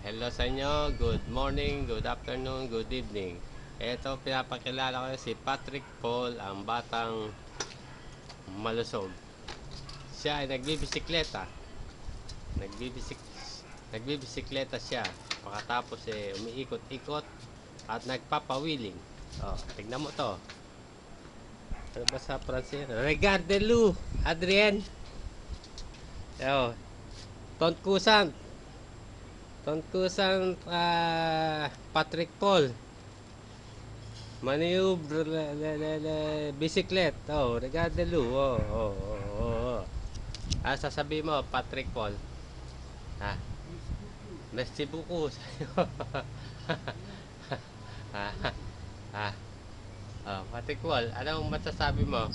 Hello sa inyo, good morning, good afternoon, good evening. Ito, pinapakilala ko si Patrick Paul, ang batang malusog. Siya ay nagbibisikleta. Nagbibisikleta siya. Pagkatapos umiikot-ikot at nagpapawiling. Oh, tignan mo to. Ano ba sa Francis? Regardez-le, Adrien. Oh, Tonkusan. Patrick Paul. Maneuver bicyclette. Oh, regardez-le. Oh. Sasabihin mo, Patrick Paul. Ah, merci beaucoup sa'yo. ah, ah, Patrick Paul, anong masasabi mo?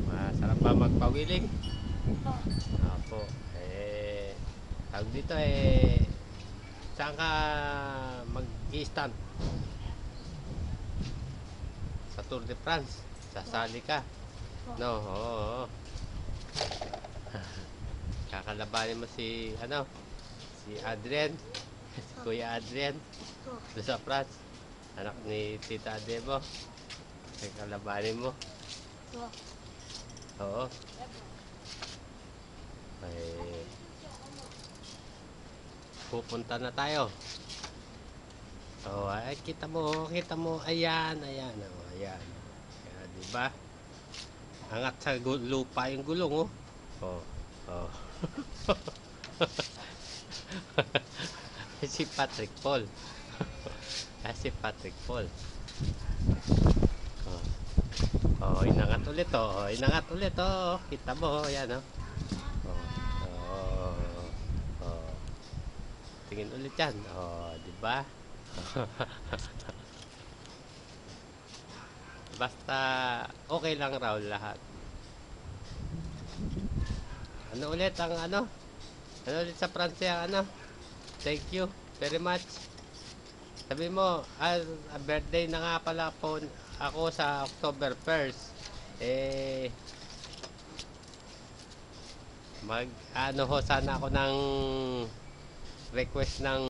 Masarap ba magpawiling? Opo. Tawag dito saan ka mag-i-stand? Sa Tour de France? Sasali ka? No, oo. Kakalabanin mo si Adrien, si Kuya Adrien doon sa France, anak ni Tita Adebo. Kakalabanin mo. Oo. Pupunta na tayo. Kita mo, ayan. Oh, ayan, diba? Angat sa lupa yung gulong, oh. Oh. Si Patrick Paul. Si Patrick Paul. Inangat ulit, oh. Kita mo, ayan, oh. Tingin ulit yan. Diba? Basta okay lang raw lahat. Ano ulit sa Pransya, thank you very much. Sabi mo, birthday na nga pala po ako sa October 1st. Sana ako ng request ng